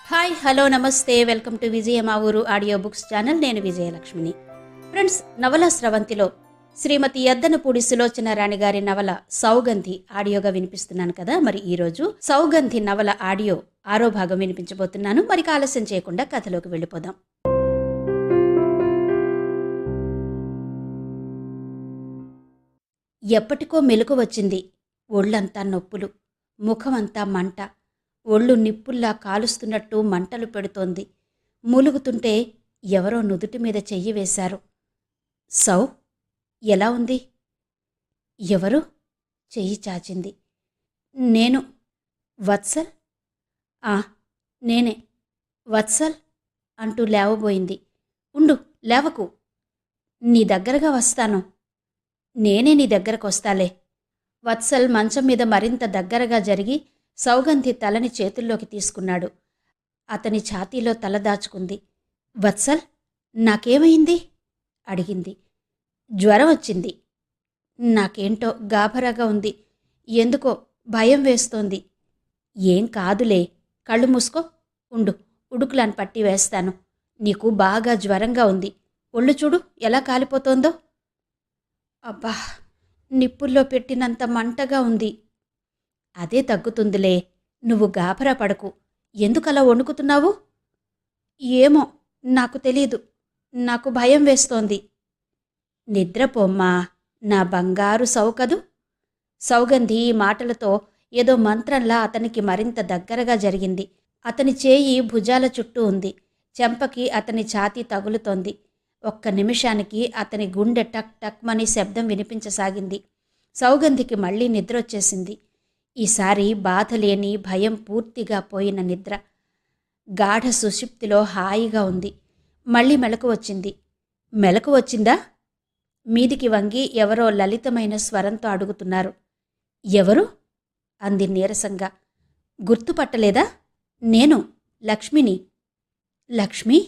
Hi hello నమస్తే welcome to విజయ మా ఊరు ఆడియో బుక్స్ ఛానల్. నేను విజయలక్ష్మిని. ఫ్రెండ్స్, నవల స్రవంతిలో శ్రీమతి యద్దనపూడి సులోచన రాణి గారి నవల సౌగంధి ఆడియోగా వినిపిస్తున్నాను కదా. మరి ఈరోజు సౌగంధి నవల ఆడియో 6వ భాగం వినిపించబోతున్నాను. మరి ఆలస్యం చేయకుండా కథలోకి వెళ్ళిపోదాం. ఎప్పటికో మెలకు వచ్చింది. ఒళ్ళంతా నొప్పులు, ముఖమంతా మంట, ఒళ్ళు నిప్పుల్లా కాలుస్తున్నట్టు మంటలు పెడుతోంది. మూలుగుతుంటే ఎవరో నుదుటి మీద చెయ్యి వేశారు. సౌ, ఎలా ఉంది? ఎవరు? చెయ్యి చాచింది. నేను. వత్సల్? నేనే వత్సల్ అంటూ లేవబోయింది. ఉండు, లేవకు, నీ దగ్గరగా వస్తాను. నేనే నీ దగ్గరకొస్తాలే. వత్సల్ మంచం మీద మరింత దగ్గరగా జరిగి సౌగంధి తలని చేతుల్లోకి తీసుకున్నాడు. అతని ఛాతీలో తల దాచుకుంది. వత్సల్, నాకేమైంది? అడిగింది. జ్వరం వచ్చింది. నాకేంటో గాభరాగా ఉంది. ఎందుకో భయం వేస్తోంది. ఏం కాదులే, కళ్ళు మూసుకో. ఉండు, ఉడుకులాని పట్టి వేస్తాను. నీకు బాగా జ్వరంగా ఉంది. ఒళ్ళు చూడు ఎలా కాలిపోతోందో. అబ్బా, నిప్పుల్లో పెట్టినంత మంటగా ఉంది. అదే తగ్గుతుందిలే, నువ్వు గాభరా పడకు. ఎందుకలా వణుకుతున్నావు? ఏమో, నాకు తెలీదు. నాకు భయం వేస్తోంది. నిద్రపోమ్మా, నా బంగారు సౌకదు. సౌగంధి ఈ మాటలతో ఏదో మంత్రంలా అతనికి మరింత దగ్గరగా జరిగింది. అతని చేయి భుజాల చుట్టూ ఉంది. చెంపకి అతని ఛాతీ తగులుతోంది. ఒక్క నిమిషానికి అతని గుండె టక్ టక్మని శబ్దం వినిపించసాగింది. సౌగంధికి మళ్లీ నిద్రొచ్చేసింది. ఈసారి బాధలేని, భయం పూర్తిగా పోయిన నిద్ర. గాఢ సుషుప్తిలో హాయిగా ఉంది. మళ్ళీ మెలకు వచ్చింది. మెలకు వచ్చిందా? మీదికి వంగి ఎవరో లలితమైన స్వరంతో అడుగుతున్నారు. ఎవరు? అంది నీరసంగా. గుర్తుపట్టలేదా? నేను లక్ష్మిని. లక్ష్మి?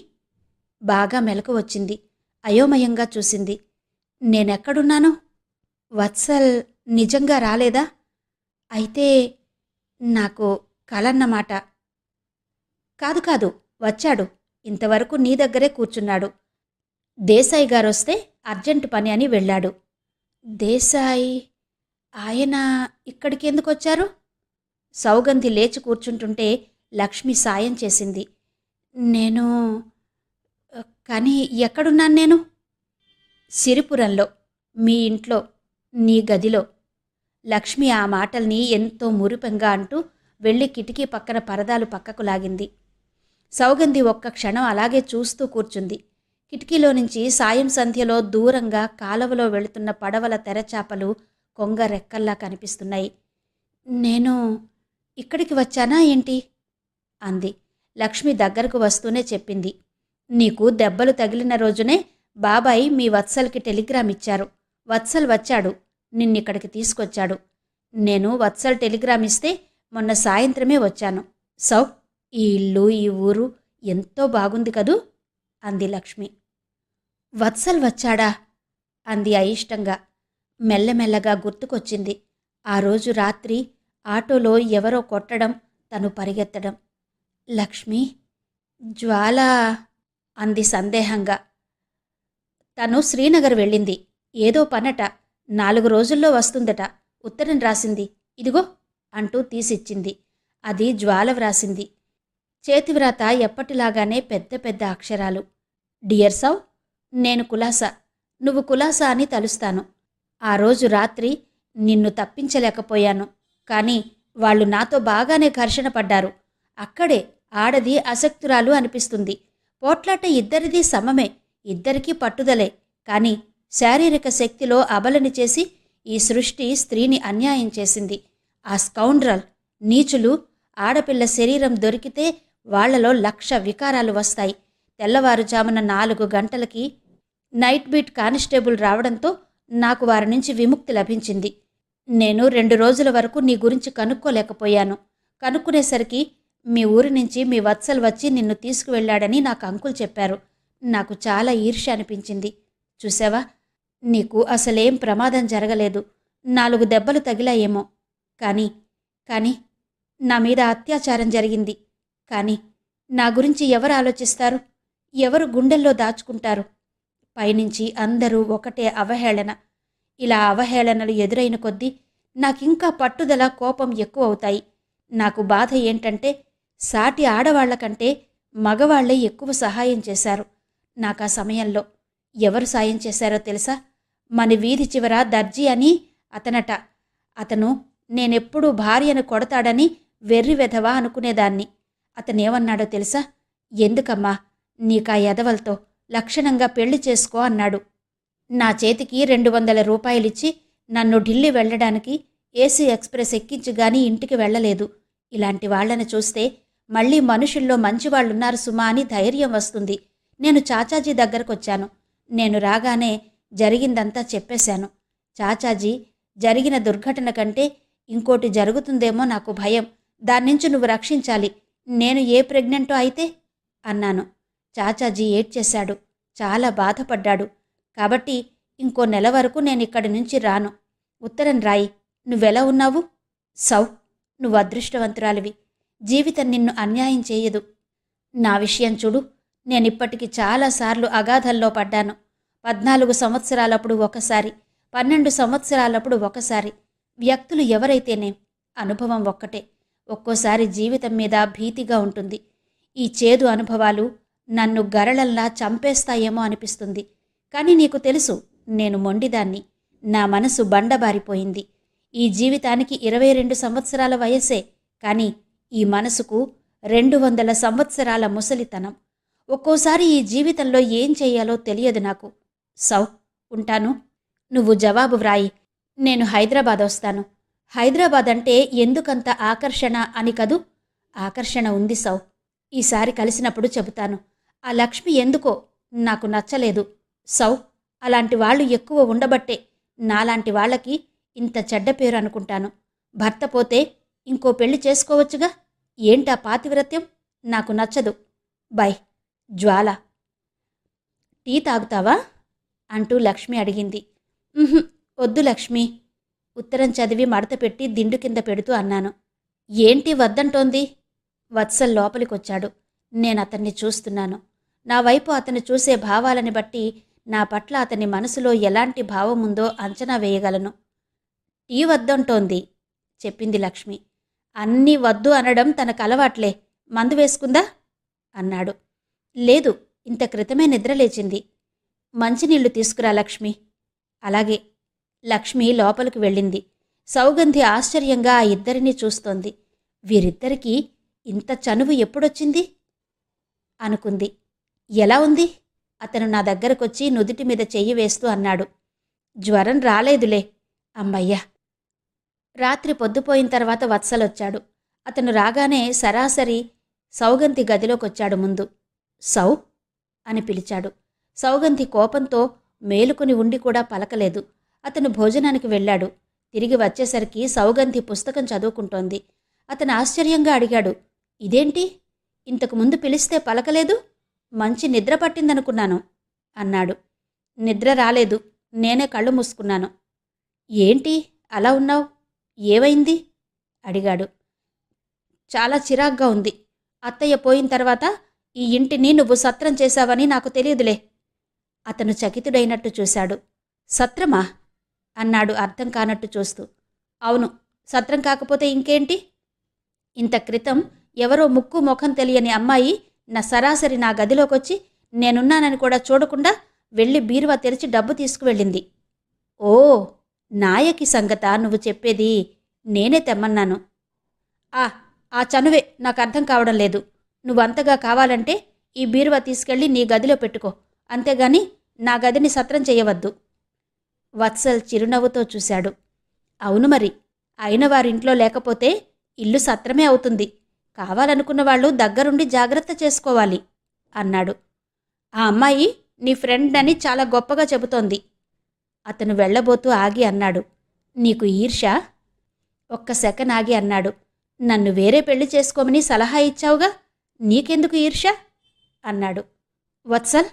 బాగా మెలకు వచ్చింది. అయోమయంగా చూసింది. నేనెక్కడున్నాను? వత్సల్ నిజంగా రాలేదా? అయితే నాకు కలన్నమాట. కాదు కాదు, వచ్చాడు. ఇంతవరకు నీ దగ్గరే కూర్చున్నాడు. దేశాయి గారొస్తే అర్జెంటు పని అని వెళ్ళాడు. దేశాయి? ఆయన ఇక్కడికి ఎందుకొచ్చారు? సౌగంధి లేచి కూర్చుంటుంటే లక్ష్మి సాయం చేసింది. నేను కానీ ఎక్కడున్నాను నేను? సిరిపురంలో, మీ ఇంట్లో, నీ గదిలో. లక్ష్మి ఆ మాటల్ని ఎంతో మురిపెంగా అంటూ వెళ్ళి కిటికీ పక్కన పరదాలు పక్కకు లాగింది. సౌగంధి ఒక్క క్షణం అలాగే చూస్తూ కూర్చుంది. కిటికీలో నుంచి సాయం సంధ్యలో దూరంగా కాలవలో వెళుతున్న పడవల తెరచాపలు కొంగ రెక్కల్లా కనిపిస్తున్నాయి. నేను ఇక్కడికి వచ్చానా ఏంటి? అంది. లక్ష్మి దగ్గరకు వస్తూనే చెప్పింది. నీకు దెబ్బలు తగిలిన రోజునే బాబాయ్ మీ వత్సల్కి టెలిగ్రామ్ ఇచ్చారు. వత్సల్ వచ్చాడు, నిన్నిక్కడికి తీసుకొచ్చాడు. నేను వత్సల్ టెలిగ్రామ్ ఇస్తే మొన్న సాయంత్రమే వచ్చాను. సౌ, ఈ ఇల్లు, ఈ ఊరు ఎంతో బాగుంది కదూ? అంది లక్ష్మి. వత్సల్ వచ్చాడా? అంది అయిష్టంగా. మెల్లమెల్లగా గుర్తుకొచ్చింది. ఆ రోజు రాత్రి ఆటోలో ఎవరో కొట్టడం, తను పరిగెత్తడం. లక్ష్మి, జ్వాల అంది సందేహంగా. తను శ్రీనగర్ వెళ్ళింది. ఏదో పనట. 4 రోజుల్లో వస్తుందట. ఉత్తరం రాసింది. ఇదిగో అంటూ తీసిచ్చింది. అది జ్వాల వ్రాసింది. చేతివ్రాత ఎప్పటిలాగానే పెద్ద పెద్ద అక్షరాలు. డియర్ సౌ, నేను కులాసా, నువ్వు కులాసా అని తలుస్తాను. ఆ రోజు రాత్రి నిన్ను తప్పించలేకపోయాను. కానీ వాళ్ళు నాతో బాగానే ఘర్షణ పడ్డారు. అక్కడే ఆడది అశక్తురాలు అనిపిస్తుంది. పోట్లాట ఇద్దరిది సమమే, ఇద్దరికీ పట్టుదలే. కానీ శారీరక శక్తిలో అబలని చేసి ఈ సృష్టి స్త్రీని అన్యాయం చేసింది. ఆ స్కౌండ్రల్ నీచులు ఆడపిల్ల శరీరం దొరికితే వాళ్లలో 1,00,000 వికారాలు వస్తాయి. తెల్లవారుజామున 4 గంటలకి నైట్ బీట్ కానిస్టేబుల్ రావడంతో నాకు వారి నుంచి విముక్తి లభించింది. నేను 2 రోజుల వరకు నీ గురించి కనుక్కోలేకపోయాను. కనుక్కునేసరికి మీ ఊరి నుంచి మీ వత్సల్ వచ్చి నిన్ను తీసుకువెళ్లాడని నాకు అంకుల్ చెప్పారు. నాకు చాలా ఈర్ష్య అనిపించింది. చూసావా, నీకు అసలేం ప్రమాదం జరగలేదు. 4 దెబ్బలు తగిలాయేమో. కానీ నా మీద అత్యాచారం జరిగింది. కానీ నా గురించి ఎవరు ఆలోచిస్తారు? ఎవరు గుండెల్లో దాచుకుంటారు? పైనుంచి అందరూ ఒకటే అవహేళన. ఇలా అవహేళనలు ఎదురైన కొద్దీ నాకింకా పట్టుదల, కోపం ఎక్కువవుతాయి. నాకు బాధ ఏంటంటే సాటి ఆడవాళ్లకంటే మగవాళ్లే ఎక్కువ సహాయం చేశారు. నాకా సమయంలో ఎవరు సాయం చేశారో తెలుసా? మన వీధి చివర దర్జీ అని అతనట. అతను నేనెప్పుడూ భార్యను కొడతాడని వెర్రి వెధవా అనుకునేదాన్ని. అతనేమన్నాడో తెలుసా? ఎందుకమ్మా నీకా ఎదవలతో లక్షణంగా పెళ్లి చేసుకో అన్నాడు. నా చేతికి 200 రూపాయలిచ్చి నన్ను ఢిల్లీ వెళ్ళడానికి ఏసీ ఎక్స్ప్రెస్ ఎక్కించుగాని ఇంటికి వెళ్ళలేదు. ఇలాంటి వాళ్లను చూస్తే మళ్ళీ మనుషుల్లో మంచివాళ్లున్నారు సుమా అని ధైర్యం వస్తుంది. నేను చాచాజీ దగ్గరకొచ్చాను. నేను రాగానే జరిగిందంతా చెప్పేశాను. చాచాజీ, జరిగిన దుర్ఘటన కంటే ఇంకోటి జరుగుతుందేమో నాకు భయం. దాన్నించి నువ్వు రక్షించాలి. నేను ఏ ప్రెగ్నెంటో అయితే అన్నాను. చాచాజీ ఏడ్చేశాడు. చాలా బాధపడ్డాడు. కాబట్టి ఇంకో నెల వరకు నేనిక్కడి నుంచి రాను. ఉత్తరం రాయి. నువ్వెలా ఉన్నావు? సౌ, నువ్వు అదృష్టవంతురాలివి. జీవితం నిన్ను అన్యాయం చేయదు. నా విషయం చూడు. నేనిప్పటికి చాలాసార్లు అగాధంలో పడ్డాను. 14 సంవత్సరాలప్పుడు ఒకసారి, 12 సంవత్సరాలప్పుడు ఒకసారి. వ్యక్తులు ఎవరైతేనే అనుభవం ఒక్కటే. ఒక్కోసారి జీవితం మీద భీతిగా ఉంటుంది. ఈ చేదు అనుభవాలు నన్ను గరళంలా చంపేస్తాయేమో అనిపిస్తుంది. కానీ నీకు తెలుసు, నేను మొండిదాన్ని. నా మనసు బండబారిపోయింది. ఈ జీవితానికి 22 సంవత్సరాల వయస్సే, కానీ ఈ మనసుకు 200 సంవత్సరాల ముసలితనం. ఒక్కోసారి ఈ జీవితంలో ఏం చెయ్యాలో తెలియదు నాకు. సౌ, ఉంటాను. నువ్వు జవాబు వ్రాయి. నేను హైదరాబాద్ వస్తాను. హైదరాబాద్ అంటే ఎందుకంత ఆకర్షణ అని కదూ? ఆకర్షణ ఉంది సౌ. ఈసారి కలిసినప్పుడు చెబుతాను. ఆ లక్ష్మి ఎందుకో నాకు నచ్చలేదు సౌ. అలాంటి వాళ్ళు ఎక్కువ ఉండబట్టే నాలాంటి వాళ్ళకి ఇంత చెడ్డ పేరు అనుకుంటాను. భర్త పోతే ఇంకో పెళ్లి చేసుకోవచ్చుగా. ఏంటా పాతివ్రత్యం? నాకు నచ్చదు. బై. జ్వాల. టీ తాగుతావా అంటూ లక్ష్మి అడిగింది. వద్దు లక్ష్మి. ఉత్తరం చదివి మడత పెట్టి దిండు కింద పెడుతూ అన్నాను. ఏంటి వద్దంటోంది? వత్సల్ లోపలికొచ్చాడు. నేనతన్ని చూస్తున్నాను. నా వైపు అతను చూసే భావాలని బట్టి నా పట్ల అతని మనసులో ఎలాంటి భావముందో అంచనా వేయగలను. టీ వద్దంటోంది చెప్పింది లక్ష్మి. అన్నీ వద్దు అనడం తనకు అలవాట్లే. మందు వేసుకుందా అన్నాడు. లేదు, ఇంత క్రితమే నిద్రలేచింది. మంచినీళ్లు తీసుకురా లక్ష్మి. అలాగే. లక్ష్మి లోపలికి వెళ్ళింది. సౌగంధి ఆశ్చర్యంగా ఆ ఇద్దరినీ చూస్తోంది. వీరిద్దరికీ ఇంత చనువు ఎప్పుడొచ్చింది అనుకుంది. ఎలా ఉంది? అతను నా దగ్గరకొచ్చి నుదిటి మీద చెయ్యి వేస్తూ అన్నాడు. జ్వరం రాలేదులే. అమ్మయ్యా. రాత్రి పొద్దుపోయిన తర్వాత వత్సలొచ్చాడు. అతను రాగానే సరాసరి సౌగంధి గదిలోకొచ్చాడు ముందు. సౌ అని పిలిచాడు. సౌగంధి కోపంతో మేలుకొని ఉండి కూడా పలకలేదు. అతను భోజనానికి వెళ్ళాడు. తిరిగి వచ్చేసరికి సౌగంధి పుస్తకం చదువుకుంటోంది. అతను ఆశ్చర్యంగా అడిగాడు. ఇదేంటి? ఇంతకుముందు పిలిస్తే పలకలేదు? మంచి నిద్ర పట్టిందనుకున్నాను అన్నాడు. నిద్ర రాలేదు. నేనే కళ్ళు మూసుకున్నాను. ఏంటి అలా ఉన్నావు? ఏవైంది అడిగాడు. చాలా చిరాగ్గా ఉంది. అత్తయ్య పోయిన తర్వాత ఈ ఇంటిని నువ్వు సత్రం చేశావని నాకు తెలియదులే. అతను చకితుడైనట్టు చూశాడు. సత్రమా అన్నాడు అర్థం కానట్టు చూస్తూ. అవును, సత్రం కాకపోతే ఇంకేంటి? ఇంత క్రితం ఎవరో ముక్కు ముఖం తెలియని అమ్మాయి సరాసరి నా గదిలోకొచ్చి నేనున్నానని కూడా చూడకుండా వెళ్ళి బీరువా తెరిచి డబ్బు తీసుకువెళ్ళింది. ఓ, నాయకి సంగత నువ్వు చెప్పేది? నేనే తెమ్మన్నాను. ఆ చనువే నాకు అర్థం కావడం లేదు. నువ్వంతగా కావాలంటే ఈ బీరువా తీసుకెళ్ళి నీ గదిలో పెట్టుకో, అంతేగాని నా గదిని సత్రం చేయవద్దు. వత్సల్ చిరునవ్వుతో చూశాడు. అవును మరి, అయిన వారింట్లో లేకపోతే ఇల్లు సత్రమే అవుతుంది. కావాలనుకున్న వాళ్ళు దగ్గరుండి జాగ్రత్త చేసుకోవాలి అన్నాడు. ఆ అమ్మాయి నీ ఫ్రెండ్ అని చాలా గొప్పగా చెబుతోంది. అతను వెళ్ళబోతూ ఆగి అన్నాడు. నీకు ఈర్ష్య? ఒక్క సెకన్ ఆగి అన్నాడు. నన్ను వేరే పెళ్లి చేసుకోమని సలహా ఇచ్చావుగా, నీకెందుకు ఈర్ష్య అన్నాడు. వత్సల్.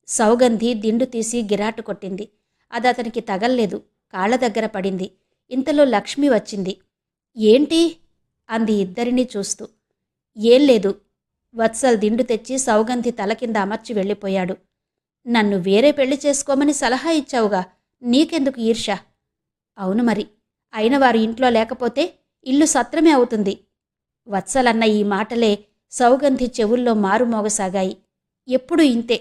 సౌగంధి దిండు తీసి గిరాటు కొట్టింది. అది అతనికి తగల్లేదు. కాళ్ల దగ్గర పడింది. ఇంతలో లక్ష్మి వచ్చింది. ఏంటి అంది ఇద్దరినీ చూస్తూ. ఏం లేదు. వత్సల్ దిండు తెచ్చి సౌగంధి తల కింద అమర్చి వెళ్ళిపోయాడు. నన్ను వేరే పెళ్లి చేసుకోమని సలహా ఇచ్చావుగా, నీకెందుకు ఈర్ష్య? అవును మరి, అయిన వారు ఇంట్లో లేకపోతే ఇల్లు సత్రమే అవుతుంది. వత్సలన్న ఈ మాటలే సౌగంధి చెవుల్లో మారుమోగసాగాయి. ఎప్పుడూ ఇంతే.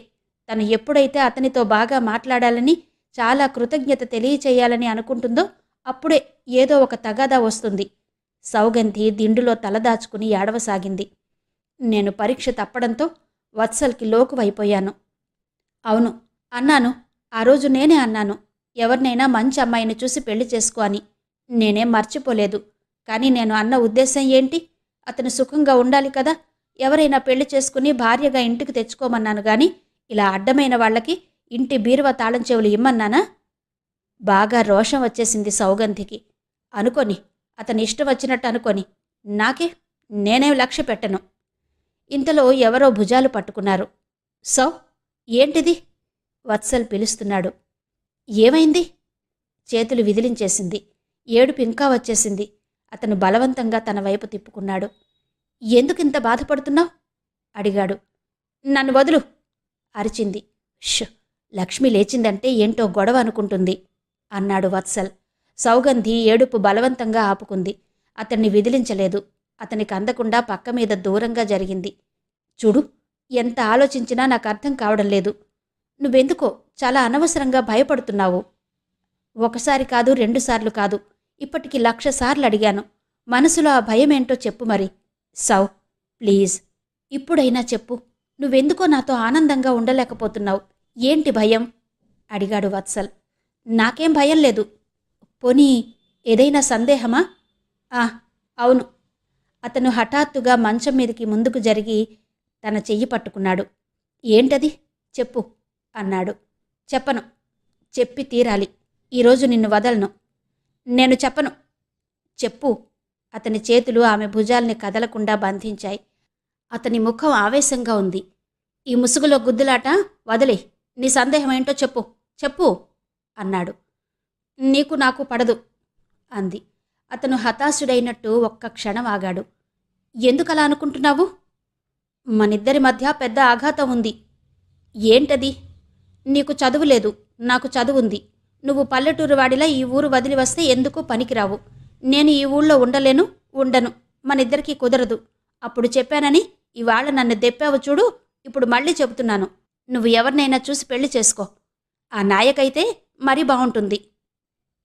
తను ఎప్పుడైతే అతనితో బాగా మాట్లాడాలని, చాలా కృతజ్ఞత తెలియచేయాలని అనుకుంటుందో అప్పుడే ఏదో ఒక తగాదా వస్తుంది. సౌగంధి దిండులో తలదాచుకుని ఏడవసాగింది. నేను పరీక్ష తప్పడంతో వత్సల్కి లోకువైపోయాను. అవును అన్నాను. ఆ రోజు నేనే అన్నాను, ఎవరినైనా మంచి అమ్మాయిని చూసి పెళ్లి చేసుకో అని. నేనేం మర్చిపోలేదు. కానీ నేను అన్న ఉద్దేశం ఏంటి? అతను సుఖంగా ఉండాలి కదా. ఎవరైనా పెళ్లి చేసుకుని భార్యగా ఇంటికి తెచ్చుకోమన్నాను గాని ఇలా అడ్డమైన వాళ్లకి ఇంటి బీరువా తాళం చెవులు ఇమ్మన్నానా? బాగా రోషం వచ్చేసింది సౌగంధికి. అనుకొని, అతని ఇష్టం వచ్చినట్టు అనుకొని, నేనేం లక్ష్య పెట్టను. ఇంతలో ఎవరో భుజాలు పట్టుకున్నారు. సౌ, ఏంటిది? వత్సల్ పిలుస్తున్నాడు. ఏమైంది? చేతులు విదిలించేసింది. ఏడుపు ఇంకా వచ్చేసింది. అతను బలవంతంగా తన వైపు తిప్పుకున్నాడు. ఎందుకింత బాధపడుతున్నావు? అడిగాడు. నన్ను వదులు అరిచింది. ష్, లక్ష్మి లేచిందంటే ఏంటో గొడవ అనుకుంటుంది అన్నాడు వత్సల్. సౌగంధి ఏడుపు బలవంతంగా ఆపుకుంది. అతన్ని విదిలించలేదు. అతనికి అందకుండా పక్క మీద దూరంగా జరిగింది. చూడు, ఎంత ఆలోచించినా నాకు అర్థం కావడం లేదు. నువ్వెందుకో చాలా అనవసరంగా భయపడుతున్నావు. ఒకసారి కాదు, 2 సార్లు కాదు, ఇప్పటికి 1,00,000 సార్లు అడిగాను. మనసులో ఆ భయమేంటో చెప్పు మరి. సౌ, ప్లీజ్, ఇప్పుడైనా చెప్పు. నువ్వెందుకో నాతో ఆనందంగా ఉండలేకపోతున్నావు. ఏంటి భయం? అడిగాడు వత్సల్. నాకేం భయం లేదు. పోనీ ఏదైనా సందేహమా? అవును. అతను హఠాత్తుగా మంచం మీదకి ముందుకు జరిగి తన చెయ్యి పట్టుకున్నాడు. ఏంటది? చెప్పు అన్నాడు. చెప్పను. చెప్పి తీరాలి. ఈరోజు నిన్ను వదలను. నేను చెప్పను. చెప్పు. అతని చేతులు ఆమె భుజాల్ని కదలకుండా బంధించాయి. అతని ముఖం ఆవేశంగా ఉంది. ఈ ముసుగులో గుద్దులాట వదిలే. నీ సందేహం ఏంటో చెప్పు, చెప్పు అన్నాడు. నీకు నాకు పడదు అంది. అతను హతాశుడైనట్టు ఒక్క క్షణం ఆగాడు. ఎందుకలా అనుకుంటున్నావు? మనిద్దరి మధ్య పెద్ద ఆఘాతం ఉంది. ఏంటది? నీకు చదువు లేదు, నాకు చదువుంది. నువ్వు పల్లెటూరు వాడిలా ఈ ఊరు వదిలి వస్తే ఎందుకు పనికిరావు. నేను ఈ ఊళ్ళో ఉండను. మనిద్దరికీ కుదరదు. అప్పుడు చెప్పానని ఇవాళ నన్ను దెప్పావు చూడు. ఇప్పుడు మళ్ళీ చెబుతున్నాను, నువ్వు ఎవరినైనా చూసి పెళ్లి చేసుకో. ఆ నాయకైతే మరీ బాగుంటుంది.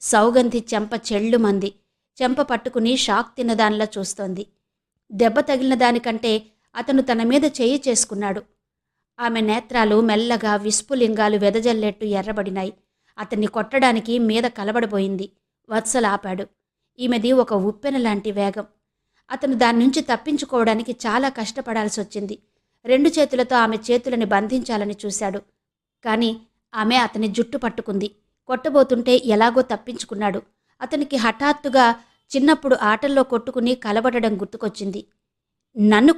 సౌగంధి చెంప చెళ్ళుమంది. చెంప పట్టుకుని షాక్ తిన్నదానిలా చూస్తోంది. దెబ్బ తగిలిన దానికంటే అతను తన మీద చెయ్యి చేసుకున్నాడు. ఆమె నేత్రాలు మెల్లగా విస్ఫులింగాలు వెదజల్లేట్టు ఎర్రబడినాయి. అతన్ని కొట్టడానికి మీద కలబడబోయింది. వత్సల్ ఆపాడు. ఈమెది ఒక ఉప్పెన లాంటి వేగం. అతను దాన్నుంచి తప్పించుకోవడానికి చాలా కష్టపడాల్సొచ్చింది. 2 చేతులతో ఆమె చేతులని బంధించాలని చూశాడు. కాని ఆమె అతని జుట్టు పట్టుకుంది. కొట్టబోతుంటే ఎలాగో తప్పించుకున్నాడు. అతనికి హఠాత్తుగా చిన్నప్పుడు ఆటల్లో కొట్టుకుని కలబడడం గుర్తుకొచ్చింది. నన్ను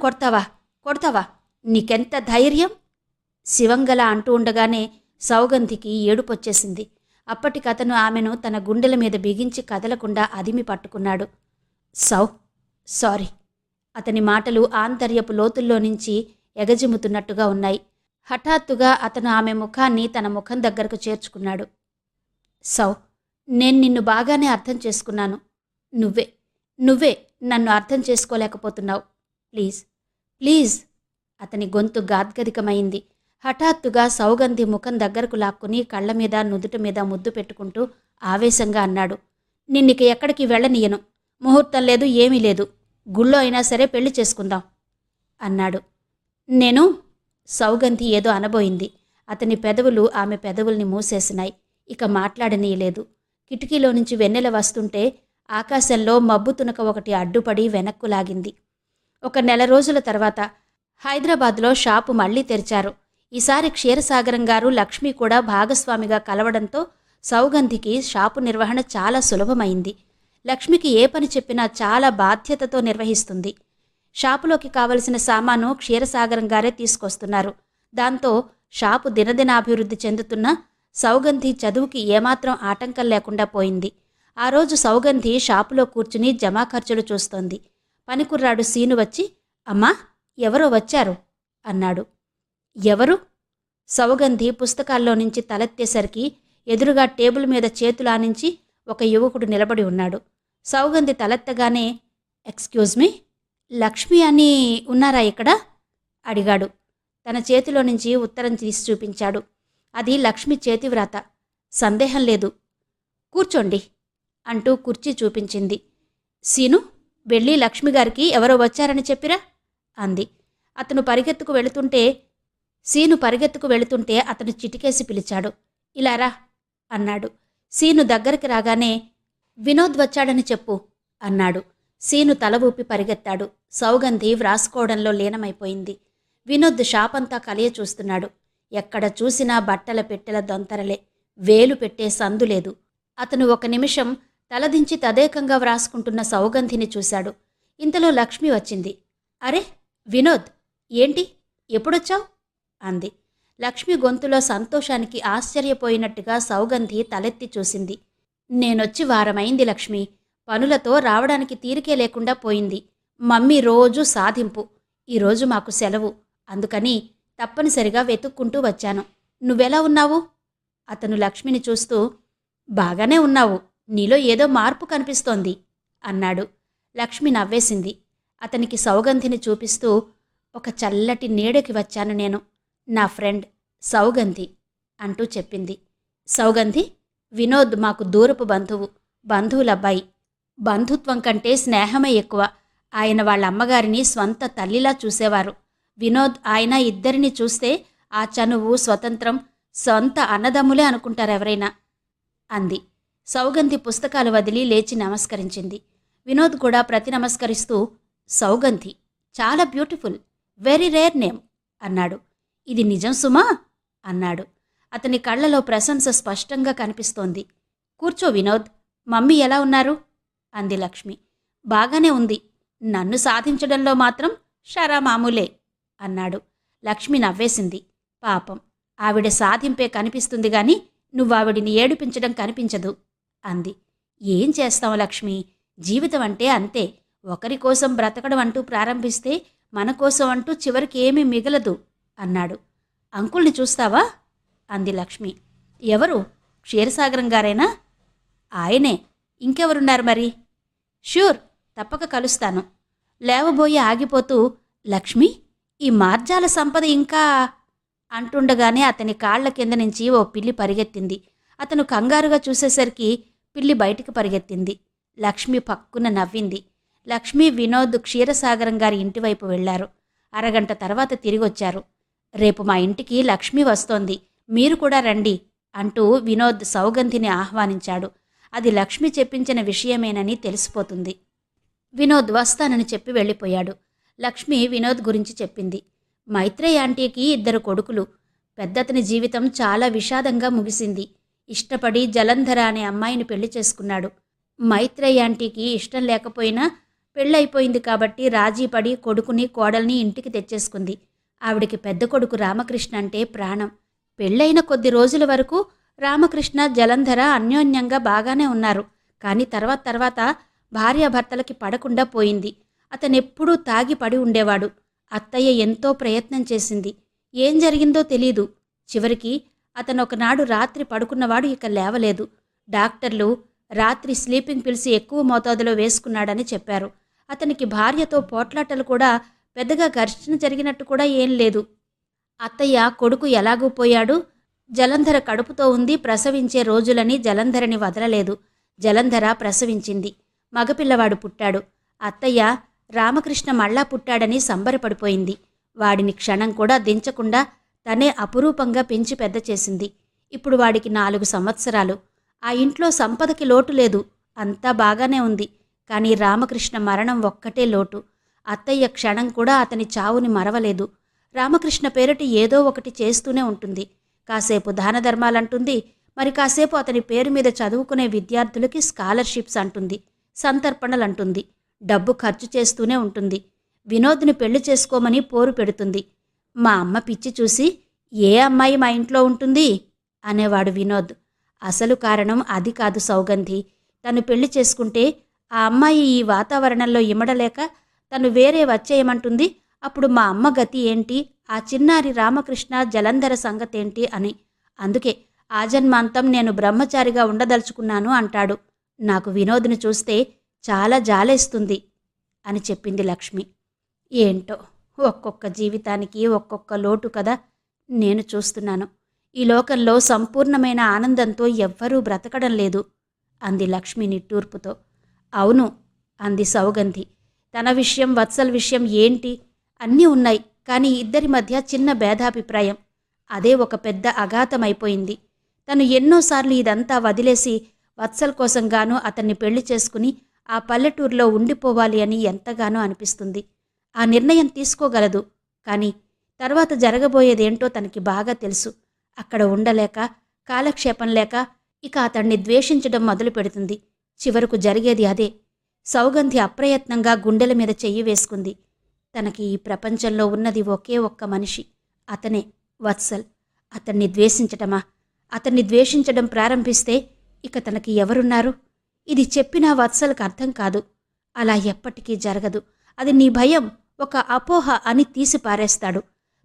కొడతావా? నీకెంత ధైర్యం? శివంగల అంటూ ఉండగానే సౌగంధికి ఏడుపొచ్చేసింది. అప్పటికతను ఆమెను తన గుండెల మీద బిగించి కదలకుండా అదిమి పట్టుకున్నాడు. సారీ. అతని మాటలు ఆంతర్యపు లోతుల్లో నుంచి ఎగజిమ్ముతున్నట్టుగా ఉన్నాయి. హఠాత్తుగా అతను ఆమె ముఖాన్ని తన ముఖం దగ్గరకు చేర్చుకున్నాడు. నేను నిన్ను బాగానే అర్థం చేసుకున్నాను. నువ్వే నన్ను అర్థం చేసుకోలేకపోతున్నావు. ప్లీజ్. అతని గొంతు గాద్గదికమైంది. హఠాత్తుగా సౌగంధి ముఖం దగ్గరకు లాక్కుని కళ్ల మీద నుదుటి మీద ముద్దు పెట్టుకుంటూ ఆవేశంగా అన్నాడు. నిన్నిక ఎక్కడికి వెళ్ళనీయను. ముహూర్తం లేదు, ఏమీ లేదు. గుళ్ళో అయినా సరే పెళ్లి చేసుకుందాం అన్నాడు. సౌగంధి ఏదో అనబోయింది. అతని పెదవులు ఆమె పెదవుల్ని మూసేసినాయి. ఇక మాట్లాడనీయలేదు. కిటికీలో నుంచి వెన్నెల వస్తుంటే ఆకాశంలో మబ్బు తునక ఒకటి అడ్డుపడి వెనక్కు లాగింది. ఒక 1 రోజుల తర్వాత హైదరాబాద్లో షాపు మళ్లీ తెరిచారు. ఈసారి క్షీరసాగరం గారు, లక్ష్మి కూడా భాగస్వామిగా కలవడంతో సౌగంధికి షాపు నిర్వహణ చాలా సులభమైంది. లక్ష్మికి ఏ పని చెప్పినా చాలా బాధ్యతతో నిర్వహిస్తుంది. షాపులోకి కావలసిన సామాను క్షీరసాగరం గారే తీసుకొస్తున్నారు. దాంతో షాపు దినదినాభివృద్ధి చెందుతున్న సౌగంధి చదువుకి ఏమాత్రం ఆటంకం లేకుండా పోయింది. ఆ రోజు సౌగంధి షాపులో కూర్చుని జమా ఖర్చులు చూస్తోంది. పనికుర్రాడు సీను వచ్చి, అమ్మా ఎవరో వచ్చారు అన్నాడు. ఎవరు? సౌగంధి పుస్తకాల్లో నుంచి తలెత్తేసరికి ఎదురుగా టేబుల్ మీద చేతులానించి ఒక యువకుడు నిలబడి ఉన్నాడు. సౌగంధి తలెత్తగానే, ఎక్స్క్యూజ్ మీ, లక్ష్మి అని ఉన్నారా ఇక్కడ? అడిగాడు. తన చేతిలో నుంచి ఉత్తరం తీసి చూపించాడు. అది లక్ష్మి చేతివ్రాత. సందేహం లేదు. కూర్చోండి అంటూ కుర్చీ చూపించింది. సీను, వెళ్ళి లక్ష్మిగారికి ఎవరో వచ్చారని చెప్పిరా అంది. సీను పరిగెత్తుకు వెళుతుంటే అతను చిటికేసి పిలిచాడు. ఇలారా అన్నాడు. సీను దగ్గరికి రాగానే, వినోద్ వచ్చాడని చెప్పు అన్నాడు. సీను తల ఊపి పరిగెత్తాడు. సౌగంధి వ్రాసుకోవడంలో లీనమైపోయింది. వినోద్ షాపంతా కలియ చూస్తున్నాడు. ఎక్కడ చూసినా బట్టల పెట్టెల దొంతరలే, వేలు పెట్టే సందులేదు. అతను ఒక నిమిషం తలదించి తదేకంగా వ్రాసుకుంటున్న సౌగంధిని చూశాడు. ఇంతలో లక్ష్మి వచ్చింది. అరే వినోద్, ఏంటి ఎప్పుడొచ్చావు అంది. లక్ష్మి గొంతులో సంతోషానికి ఆశ్చర్యపోయినట్టుగా సౌగంధి తలెత్తి చూసింది. నేనొచ్చి వారమైంది లక్ష్మి. పనులతో రావడానికి తీరికే లేకుండా పోయింది. మమ్మీ రోజూ సాధింపు. ఈరోజు మాకు సెలవు, అందుకని తప్పనిసరిగా వెతుక్కుంటూ వచ్చాను. నువ్వెలా ఉన్నావు? అతను లక్ష్మిని చూస్తూ, బాగానే ఉన్నావు, నీలో ఏదో మార్పు కనిపిస్తోంది అన్నాడు. లక్ష్మి నవ్వేసింది. అతనికి సౌగంధిని చూపిస్తూ, ఒక చల్లటి నీడకి వచ్చాను నేను, నా ఫ్రెండ్ సౌగంధి అంటూ చెప్పింది. సౌగంధి, వినోద్ మాకు దూరపు బంధువు, బంధువులబ్బాయి. బంధుత్వం కంటే స్నేహమే ఎక్కువ. ఆయన వాళ్ళ అమ్మగారిని స్వంత తల్లిలా చూసేవారు. వినోద్ ఆయన ఇద్దరిని చూస్తే ఆ చనువు, స్వతంత్రం సొంత అన్నదమ్ములే అనుకుంటారెవరైనా అంది. సౌగంధి పుస్తకాలు వదిలి లేచి నమస్కరించింది. వినోద్ కూడా ప్రతి నమస్కరిస్తూ, సౌగంధి చాలా బ్యూటిఫుల్, వెరీ రేర్ నేమ్ అన్నాడు. ఇది నిజం సుమా అన్నాడు. అతని కళ్లలో ప్రశంస స్పష్టంగా కనిపిస్తోంది. కూర్చో వినోద్, మమ్మీ ఎలా ఉన్నారు అంది లక్ష్మి. బాగానే ఉంది, నన్ను సాధించడంలో మాత్రం షరా మామూలే అన్నాడు. లక్ష్మి నవ్వేసింది. పాపం, ఆవిడ సాధింపే కనిపిస్తుంది గాని నువ్వావిడిని ఏడిపించడం కనిపించదు అంది. ఏం చేస్తాం లక్ష్మి, జీవితం అంటే అంతే. ఒకరి కోసం బ్రతకడం అంటూ ప్రారంభిస్తే మన కోసం అంటూ చివరికి ఏమీ మిగలదు అన్నాడు. అంకుల్ని చూస్తావా అంది లక్ష్మి. ఎవరు? క్షీరసాగరం గారేనా? ఆయనే. ఇంకెవరున్నారు మరి? ష్యూర్, తప్పక కలుస్తాను. లేవబోయి ఆగిపోతూ, లక్ష్మి, ఈ మార్జాల సంపద ఇంకా అంటుండగానే అతని కాళ్ల కింద నుంచి ఓ పిల్లి పరిగెత్తింది. అతను కంగారుగా చూసేసరికి పిల్లి బయటికి పరిగెత్తింది. లక్ష్మి పక్కున నవ్వింది. లక్ష్మి, వినోద్ క్షీరసాగరం గారి ఇంటివైపు వెళ్లారు. అరగంట తర్వాత తిరిగొచ్చారు. రేపు మా ఇంటికి లక్ష్మి వస్తోంది, మీరు కూడా రండి అంటూ వినోద్ సౌగంధిని ఆహ్వానించాడు. అది లక్ష్మి చెప్పించిన విషయమేనని తెలిసిపోతుంది. వినోద్ వస్తానని చెప్పి వెళ్ళిపోయాడు. లక్ష్మి వినోద్ గురించి చెప్పింది. మైత్రేయ ఆంటీకి 2 కొడుకులు. పెద్దతని జీవితం చాలా విషాదంగా ముగిసింది. ఇష్టపడి జలంధర అనే అమ్మాయిని పెళ్లి చేసుకున్నాడు. మైత్రేయ ఆంటీకి ఇష్టం లేకపోయినా పెళ్ళైపోయింది కాబట్టి రాజీపడి కొడుకుని, కోడల్ని ఇంటికి తెచ్చేసుకుంది. ఆవిడికి పెద్ద కొడుకు రామకృష్ణ అంటే ప్రాణం. పెళ్ళైన కొద్ది రోజుల వరకు రామకృష్ణ, జలంధర అన్యోన్యంగా బాగానే ఉన్నారు. కానీ తర్వాత భార్యాభర్తలకి పడకుండా పోయింది. అతనెప్పుడూ తాగి పడి ఉండేవాడు. అత్తయ్య ఎంతో ప్రయత్నం చేసింది. ఏం జరిగిందో తెలీదు. చివరికి అతనొకనాడు రాత్రి పడుకున్నవాడు ఇక లేవలేదు. డాక్టర్లు రాత్రి స్లీపింగ్ పిల్స్ ఎక్కువ మోతాదులో వేసుకున్నాడని చెప్పారు. అతనికి భార్యతో పోట్లాటలు కూడా, పెద్దగా ఘర్షణ జరిగినట్టు కూడా ఏం లేదు. అత్తయ్య కొడుకు ఎలాగూ పోయాడు, జలంధర కడుపుతో ఉంది, ప్రసవించే రోజులని జలంధరని వదలలేదు. జలంధర ప్రసవించింది. మగపిల్లవాడు పుట్టాడు. అత్తయ్య రామకృష్ణ మళ్ళా పుట్టాడని సంబరపడిపోయింది. వాడిని క్షణం కూడా దించకుండా తనే అపురూపంగా పెంచి పెద్ద చేసింది. ఇప్పుడు వాడికి 4 సంవత్సరాలు. ఆ ఇంట్లో సంపదకి లోటు లేదు, అంతా బాగానే ఉంది. కానీ రామకృష్ణ మరణం ఒక్కటే లోటు. అత్తయ్య క్షణం కూడా అతని చావుని మరవలేదు. రామకృష్ణ పేరిట ఏదో ఒకటి చేస్తూనే ఉంటుంది. కాసేపు దాన ధర్మాలంటుంది, మరి కాసేపు అతని పేరు మీద చదువుకునే విద్యార్థులకి స్కాలర్షిప్స్ అంటుంది, సంతర్పణలంటుంది. డబ్బు ఖర్చు చేస్తూనే ఉంటుంది. వినోద్ని పెళ్లి చేసుకోమని పోరు పెడుతుంది. మా అమ్మ పిచ్చి చూసి, ఏ అమ్మాయి మా ఇంట్లో ఉంటుంది అనేవాడు వినోద్. అసలు కారణం అది కాదు సౌగంధి. తను పెళ్లి చేసుకుంటే ఆ అమ్మాయి ఈ వాతావరణంలో ఇమడలేక తను వేరే వచ్చేయమంటుంది. అప్పుడు మా అమ్మ గతి ఏంటి, ఆ చిన్నారి రామకృష్ణ జలంధర సంగతేంటి అని. అందుకే ఆ జన్మాంతం నేను బ్రహ్మచారిగా ఉండదలుచుకున్నాను అంటాడు. నాకు వినోద్ని చూస్తే చాలా జాలేస్తుంది అని చెప్పింది లక్ష్మి. ఏంటో ఒక్కొక్క జీవితానికి ఒక్కొక్క లోటు కదా. నేను చూస్తున్నాను, ఈ లోకంలో సంపూర్ణమైన ఆనందంతో ఎవ్వరూ బ్రతకడం లేదు అంది లక్ష్మి నిట్టూర్పుతో. అవును అంది సౌగంధి. తన విషయం, వత్సల్ విషయం ఏంటి? అన్నీ ఉన్నాయి, కానీ ఇద్దరి మధ్య చిన్న భేదాభిప్రాయం. అదే ఒక పెద్ద అఘాతమైపోయింది. తను ఎన్నోసార్లు ఇదంతా వదిలేసి వత్సల్ కోసంగానూ అతన్ని పెళ్లి చేసుకుని ఆ పల్లెటూరులో ఉండిపోవాలి అని ఎంతగానో అనిపిస్తుంది. ఆ నిర్ణయం తీసుకోగలదు, కానీ తర్వాత జరగబోయేదేంటో తనకి బాగా తెలుసు. అక్కడ ఉండలేక, కాలక్షేపం లేక ఇక అతన్ని ద్వేషించడం మొదలు పెడుతుంది. చివరకు జరిగేది అదే. సౌగంధి అప్రయత్నంగా గుండెల మీద చెయ్యి వేసుకుంది. తనకి ఈ ప్రపంచంలో ఉన్నది ఒకే ఒక్క మనిషి, అతనే, వత్సల్. అతన్ని ద్వేషించటమా? అతన్ని ద్వేషించడం ప్రారంభిస్తే ఇక తనకి ఎవరున్నారు? ఇది చెప్పినా వత్సల్కి అర్థం కాదు. అలా ఎప్పటికీ జరగదు. అది నీ భయం, ఒక అపోహ అని తీసి పారేస్తాడు.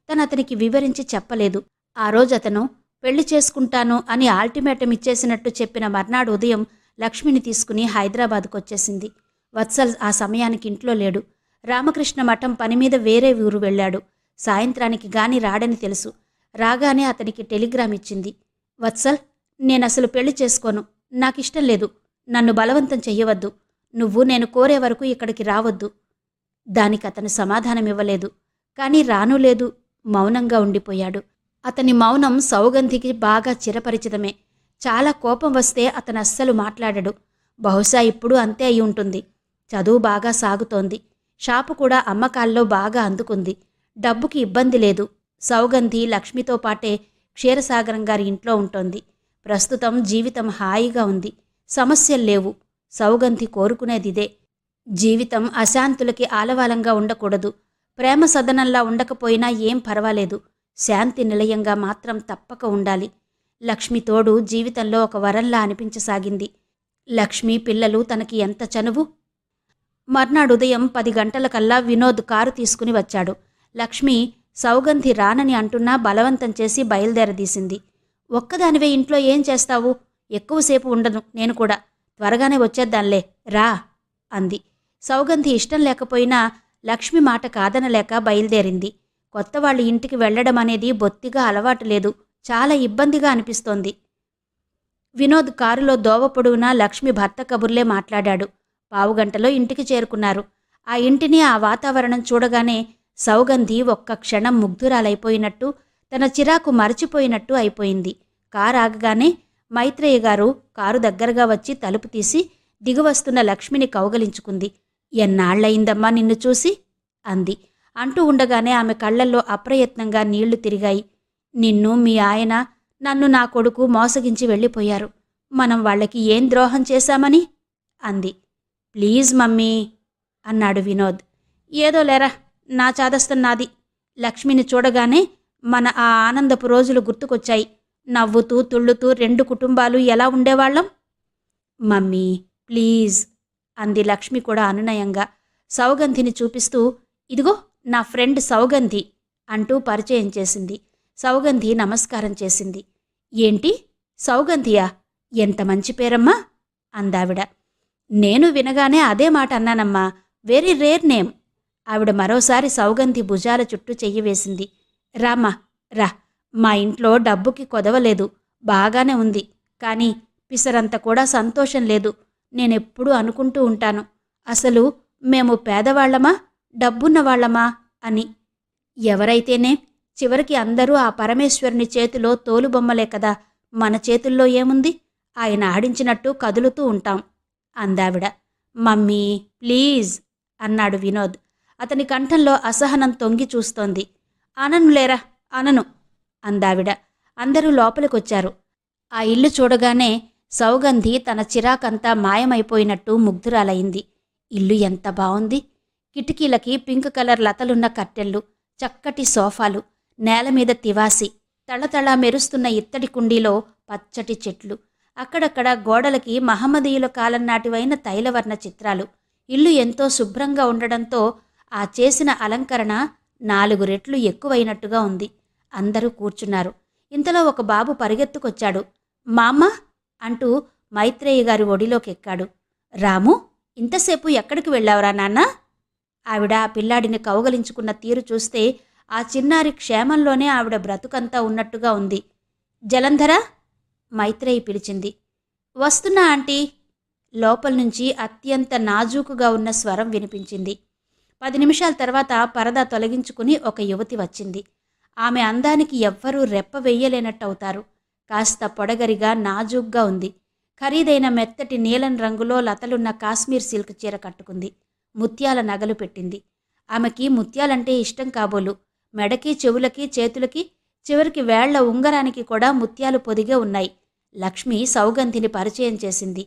తనతనికి వివరించి చెప్పలేదు. ఆ రోజు అతను పెళ్లి చేసుకుంటాను అని ఆల్టిమేటం ఇచ్చేసినట్టు చెప్పిన మర్నాడు ఉదయం లక్ష్మిని తీసుకుని హైదరాబాద్కొచ్చేసింది. వత్సల్ ఆ సమయానికి ఇంట్లో లేడు. రామకృష్ణ మఠం పనిమీద వేరే ఊరు వెళ్ళాడు. సాయంత్రానికి గాని రాడని తెలుసు. రాగానే అతనికి టెలిగ్రామ్ ఇచ్చింది. వత్సల్, నేనసలు పెళ్లి చేసుకోను. నాకిష్టం లేదు. నన్ను బలవంతం చెయ్యవద్దు. నువ్వు నేను కోరే వరకు ఇక్కడికి రావద్దు. దానికతను సమాధానమివ్వలేదు. కానీ రానూ లేదు. మౌనంగా ఉండిపోయాడు. అతని మౌనం సౌగంధికి బాగా చిరపరిచితమే. చాలా కోపం వస్తే అతను అస్సలు మాట్లాడడు. బహుశా ఇప్పుడు అంతే అయి ఉంటుంది. చదువు బాగా సాగుతోంది. షాపు కూడా అమ్మకాల్లో బాగా అందుకుంది. డబ్బుకి ఇబ్బంది లేదు. సౌగంధి లక్ష్మితో పాటే క్షీరసాగరం గారి ఇంట్లో ఉంటోంది. ప్రస్తుతం జీవితం హాయిగా ఉంది. సమస్యల్లేవు. సౌగంధి కోరుకునేదిదే. జీవితం అశాంతులకి ఆలవాలంగా ఉండకూడదు. ప్రేమ సదనంలా ఉండకపోయినా ఏం పర్వాలేదు. శాంతి నిలయంగా మాత్రం తప్పక ఉండాలి. లక్ష్మి తోడు జీవితంలో ఒక వరంలా అనిపించసాగింది. లక్ష్మి, పిల్లలు తనకి ఎంత చనువు. మర్నాడు ఉదయం 10 గంటలకల్లా వినోద్ కారు తీసుకుని వచ్చాడు. లక్ష్మి సౌగంధి రానని అంటున్నా బలవంతం చేసి బయలుదేరదీసింది. ఒక్కదానివే ఇంట్లో ఏం చేస్తావు? ఎక్కువసేపు ఉండను నేను కూడా. త్వరగానే వచ్చేద్దాంలే, రా అంది. సౌగంధి ఇష్టం లేకపోయినా లక్ష్మి మాట కాదనలేక బయలుదేరింది. కొత్త వాళ్ళ ఇంటికి వెళ్లడం అనేది బొత్తిగా అలవాటు లేదు. చాలా ఇబ్బందిగా అనిపిస్తోంది. వినోద్ కారులో దోవ పొడవునా లక్ష్మి భర్త కబుర్లే మాట్లాడాడు. పావుగంటలో ఇంటికి చేరుకున్నారు. ఆ ఇంటిని, ఆ వాతావరణం చూడగానే సౌగంధి ఒక్క క్షణం ముగ్ధురాలైపోయినట్టు, తన చిరాకు మరచిపోయినట్టు అయిపోయింది. కారు ఆగగానే మైత్రేయ గారు కారు దగ్గరగా వచ్చి తలుపు తీసి దిగువస్తున్న లక్ష్మిని కౌగలించుకుంది. ఎన్నాళ్లయిందమ్మా నిన్ను చూసి అంది. అంటూ ఉండగానే ఆమె కళ్లల్లో అప్రయత్నంగా నీళ్లు తిరిగాయి. నిన్ను, మీ ఆయన, నన్ను, నా కొడుకు మోసగించి వెళ్ళిపోయారు. మనం వాళ్ళకి ఏం ద్రోహం చేశామని అంది. ప్లీజ్ మమ్మీ అన్నాడు వినోద్. ఏదో లేరా, నా చాదస్తం నాది. లక్ష్మిని చూడగానే మన ఆ ఆనందపు రోజులు గుర్తుకొచ్చాయి. నవ్వుతూ తుళ్ళుతూ 2 కుటుంబాలు ఎలా ఉండేవాళ్లం. మమ్మీ ప్లీజ్ అంది లక్ష్మి కూడా అనునయంగా. సౌగంధిని చూపిస్తూ, ఇదిగో నా ఫ్రెండ్ సౌగంధి అంటూ పరిచయం చేసింది. సౌగంధి నమస్కారం చేసింది. ఏంటి, సౌగంధియా? ఎంత మంచి పేరమ్మా అందావిడ. నేను వినగానే అదే మాట అన్నానమ్మా. Very rare name. ఆవిడ మరోసారి సౌగంధి భుజాల చుట్టూ చెయ్యి వేసింది. రామ్మా రా. మా ఇంట్లో డబ్బుకి కొదవలేదు. బాగానే ఉంది. కానీ పిసరంత కూడా సంతోషం లేదు. నేనెప్పుడూ అనుకుంటూ ఉంటాను, అసలు మేము పేదవాళ్లమా, డబ్బున్నవాళ్లమా అని. ఎవరైతేనే చివరికి అందరూ ఆ పరమేశ్వరుని చేతిలో తోలుబొమ్మలే కదా. మన చేతుల్లో ఏముంది? ఆయన ఆడించినట్టు కదులుతూ ఉంటాం అందావిడ. మమ్మీ ప్లీజ్ అన్నాడు వినోద్. అతని కంఠంలో అసహనం తొంగి చూస్తోంది. అననులేరా, అనను అందావిడ. అందరూ లోపలికొచ్చారు. ఆ ఇల్లు చూడగానే సౌగంధి తన చిరాకంతా మాయమైపోయినట్టు ముగ్ధురాలయింది. ఇల్లు ఎంత బావుంది. కిటికీలకి పింక్ కలర్ లతలున్న కట్టెళ్ళు, చక్కటి సోఫాలు, నేలమీద తివాసి, తళతళా మెరుస్తున్న ఇత్తడి కుండీలో పచ్చటి చెట్లు, అక్కడక్కడ గోడలకి మహమ్మదీయుల కాలం నాటివైన తైలవర్ణ చిత్రాలు. ఇల్లు ఎంతో శుభ్రంగా ఉండడంతో ఆ చేసిన అలంకరణ 4 రెట్లు ఎక్కువైనట్టుగా ఉంది. అందరూ కూర్చున్నారు. ఇంతలో ఒక బాబు పరిగెత్తుకొచ్చాడు. మామ్మ అంటూ మైత్రేయి గారి ఒడిలోకెక్కాడు. రాము, ఇంతసేపు ఎక్కడికి వెళ్ళావురా నాన్నా? ఆవిడ ఆ పిల్లాడిని కౌగలించుకున్న తీరు చూస్తే ఆ చిన్నారి క్షేమంలోనే ఆవిడ బ్రతుకంతా ఉన్నట్టుగా ఉంది. జలంధర, మైత్రేయి పిలిచింది. వస్తున్నా ఆంటీ. లోపల నుంచి అత్యంత నాజూకుగా ఉన్న స్వరం వినిపించింది. 10 నిమిషాల తర్వాత పరదా తొలగించుకుని ఒక యువతి వచ్చింది. ఆమె అందానికి ఎవ్వరూ రెప్ప వెయ్యలేనట్టవుతారు. కాస్త పొడగరిగా నాజూగ్గా ఉంది. ఖరీదైన మెత్తటి నీలం రంగులో లతలున్న కాశ్మీర్ సిల్క్ చీర కట్టుకుంది. ముత్యాల నగలు పెట్టింది. ఆమెకి ముత్యాలంటే ఇష్టం కాబోలు. మెడకి, చెవులకి, చేతులకి, చివరికి వేళ్ల ఉంగరానికి కూడా ముత్యాలు పొదిగే ఉన్నాయి. లక్ష్మి సౌగంధిని పరిచయం చేసింది.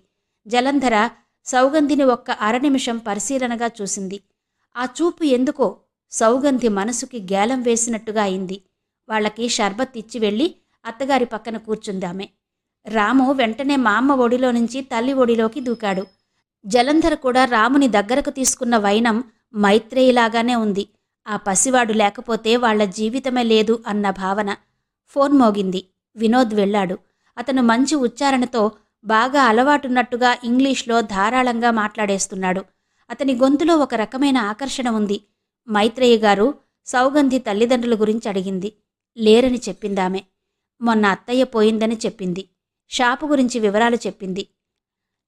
జలంధర సౌగంధిని ఒక్క అరనిమిషం పరిశీలనగా చూసింది. ఆ చూపు ఎందుకో సౌగంధి మనసుకి గేలం వేసినట్టుగా అయింది. వాళ్లకి షర్బత్ ఇచ్చి వెళ్ళి అత్తగారి పక్కన కూర్చుందామె. రాము వెంటనే మా అమ్మ ఒడిలో నుంచి తల్లి ఒడిలోకి దూకాడు. జలంధర కూడా రాముని దగ్గరకు తీసుకున్న వైనం మైత్రేయిలాగానే ఉంది. ఆ పసివాడు లేకపోతే వాళ్ల జీవితమే లేదు అన్న భావన. ఫోన్ మోగింది. వినోద్ వెళ్ళాడు. అతను మంచి ఉచ్చారణతో బాగా అలవాటున్నట్టుగా ఇంగ్లీష్లో ధారాళంగా మాట్లాడేస్తున్నాడు. అతని గొంతులో ఒక రకమైన ఆకర్షణ ఉంది. మైత్రేయి గారు సౌగంధి తల్లిదండ్రుల గురించి అడిగింది. లేరని చెప్పిందామె. మొన్న అత్తయ్య పోయిందని చెప్పింది. షాపు గురించి వివరాలు చెప్పింది.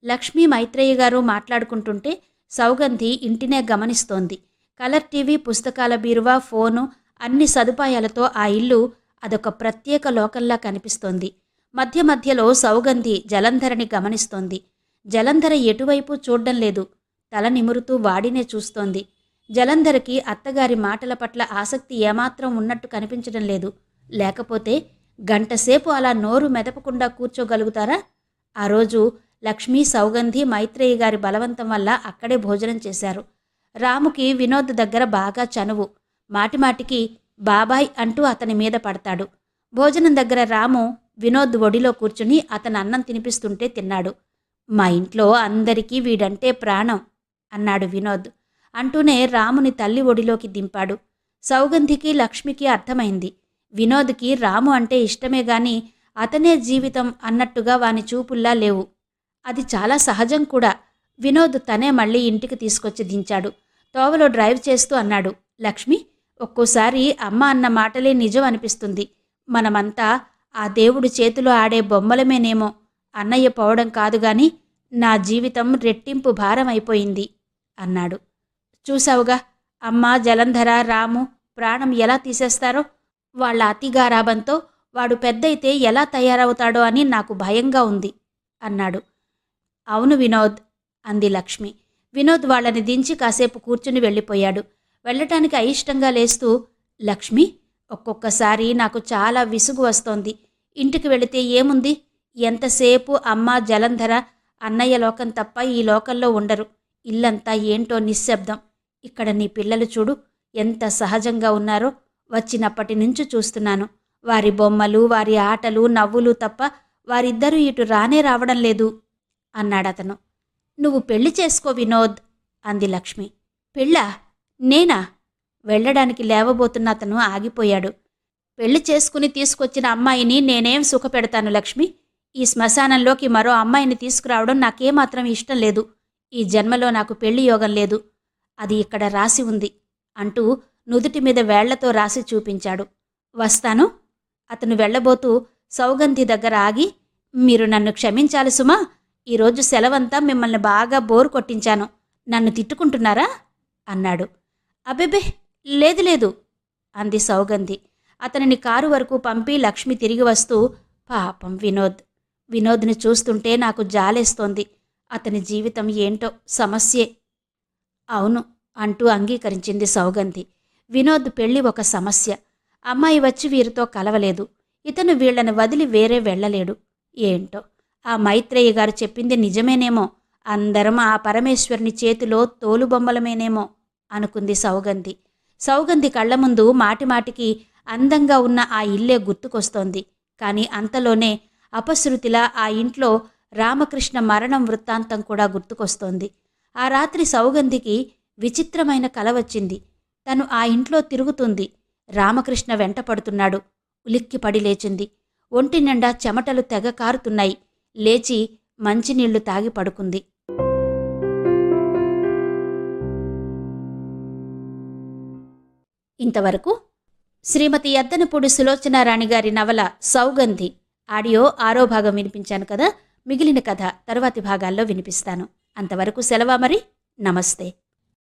లక్ష్మీ మైత్రేయి గారు మాట్లాడుకుంటుంటే సౌగంధి ఇంటినే గమనిస్తోంది. కలర్ టీవీ, పుస్తకాల బీరువా, ఫోను, అన్ని సదుపాయాలతో ఆ ఇల్లు అదొక ప్రత్యేక లోకంలా కనిపిస్తోంది. మధ్య మధ్యలో సౌగంధి జలంధరని గమనిస్తోంది. జలంధర ఎటువైపు చూడ్డం లేదు. తల నిమురుతూ వాడినే చూస్తోంది. జలంధరకి అత్తగారి మాటల పట్ల ఆసక్తి ఏమాత్రం ఉన్నట్టు కనిపించడం లేదు. లేకపోతే గంటసేపు అలా నోరు మెదపకుండా కూర్చోగలుగుతారా? ఆ రోజు లక్ష్మీ, సౌగంధి, మైత్రేయి గారి బలవంతం వల్ల అక్కడే భోజనం చేశారు. రాముకి వినోద్ దగ్గర బాగా చనువు. మాటిమాటికి బాబాయ్ అంటూ అతని మీద పడతాడు. భోజనం దగ్గర రాము వినోద్ ఒడిలో కూర్చుని అతను అన్నం తినిపిస్తుంటే తిన్నాడు. మా ఇంట్లో అందరికీ వీడంటే ప్రాణం అన్నాడు వినోద్. అంటూనే రాముని తల్లి ఒడిలోకి దింపాడు. సౌగంధికి, లక్ష్మికి అర్థమైంది. వినోద్కి రాము అంటే ఇష్టమే గాని అతనే జీవితం అన్నట్టుగా వాని చూపుల్లా లేవు. అది చాలా సహజం కూడా. వినోద్ తనే మళ్ళీ ఇంటికి తీసుకొచ్చి దించాడు. తోవలో డ్రైవ్ చేస్తూ అన్నాడు. లక్ష్మి, ఒక్కోసారి అమ్మ అన్న మాటలే నిజం అనిపిస్తుంది. మనమంతా ఆ దేవుడి చేతిలో ఆడే బొమ్మలమేనేమో. అన్నయ్య పోవడం కాదుగాని నా జీవితం రెట్టింపు భారం అయిపోయింది అన్నాడు. చూసావుగా అమ్మ, జలంధర, రాము ప్రాణం ఎలా తీసేస్తారో. వాళ్ల అతిగారాబంతో వాడు పెద్దయితే ఎలా తయారవుతాడో అని నాకు భయంగా ఉంది అన్నాడు. అవును వినోద్ అంది లక్ష్మి. వినోద్ వాళ్ళని దించి కాసేపు కూర్చుని వెళ్ళిపోయాడు. వెళ్ళటానికి అయిష్టంగా లేస్తూ, లక్ష్మి, ఒక్కొక్కసారి నాకు చాలా విసుగు వస్తోంది. ఇంటికి వెళితే ఏముంది? ఎంతసేపు అమ్మ, జలంధర, అన్నయ్య లోకం తప్ప ఈ లోకంలో ఉండరు. ఇల్లంతా ఏంటో నిశ్శబ్దం. ఇక్కడ నీ పిల్లలు చూడు ఎంత సహజంగా ఉన్నారో. వచ్చినప్పటి నుంచి చూస్తున్నాను. వారి బొమ్మలు, వారి ఆటలు, నవ్వులు తప్ప వారిద్దరూ ఇటు రానే రావడం లేదు అన్నాడతను. నువ్వు పెళ్లి చేసుకో వినోద్ అంది లక్ష్మి. పెళ్ళా? నేనా? వెళ్ళడానికి లేవబోతున్న అతను ఆగిపోయాడు. పెళ్లి చేసుకుని తీసుకొచ్చిన అమ్మాయిని నేనేం సుఖపెడతాను లక్ష్మి? ఈ శ్మశానంలోకి మరో అమ్మాయిని తీసుకురావడం నాకేమాత్రం ఇష్టం లేదు. ఈ జన్మలో నాకు పెళ్లి యోగం లేదు. అది ఇక్కడ రాసి ఉంది అంటూ నుదుటి మీద వేళ్లతో రాసి చూపించాడు. వస్తాను. అతను వెళ్ళబోతూ సౌగంధి దగ్గర ఆగి, మీరు నన్ను క్షమించాలి సుమా. ఈరోజు సెలవంతా మిమ్మల్ని బాగా బోరు కొట్టించాను. నన్ను తిట్టుకుంటున్నారా అన్నాడు. అబెబే, లేదు లేదు అంది సౌగంధి. అతనిని కారు వరకు పంపి లక్ష్మి తిరిగి వస్తూ, పాపం వినోద్. వినోద్ని చూస్తుంటే నాకు జాలేస్తోంది. అతని జీవితం ఏంటో సమస్యే. అవును అంటూ అంగీకరించింది సౌగంధి. వినోద్ పెళ్లి ఒక సమస్య. అమ్మాయి వచ్చి వీరితో కలవలేదు. ఇతను వీళ్లను వదిలి వేరే వెళ్ళలేడు. ఏంటో ఆ మైత్రేయి గారు చెప్పింది నిజమేనేమో. అందరం ఆ పరమేశ్వరుని చేతిలో తోలుబొమ్మలమేనేమో అనుకుంది సౌగంధి. సౌగంధి కళ్ల ముందు మాటిమాటికి అందంగా ఉన్న ఆ ఇల్లే గుర్తుకొస్తోంది. కాని అంతలోనే అపశృతిలా ఆ ఇంట్లో రామకృష్ణ మరణం వృత్తాంతం కూడా గుర్తుకొస్తోంది. ఆ రాత్రి సౌగంధికి విచిత్రమైన కల వచ్చింది. తను ఆ ఇంట్లో తిరుగుతుంది. రామకృష్ణ వెంట పడుతున్నాడు. ఉలిక్కిపడి లేచింది. ఒంటి నిండా చెమటలు తెగ కారుతున్నాయి. లేచి మంచినీళ్లు తాగి పడుకుంది. ఇంతవరకు శ్రీమతి యద్దనపూడి సులోచనారాణి గారి నవల సౌగంధి ఆడియో 6వ భాగం వినిపించాను కదా. మిగిలిన కథ తరువాతి భాగాల్లో వినిపిస్తాను. అంతవరకు సెలవా మరి. నమస్తే.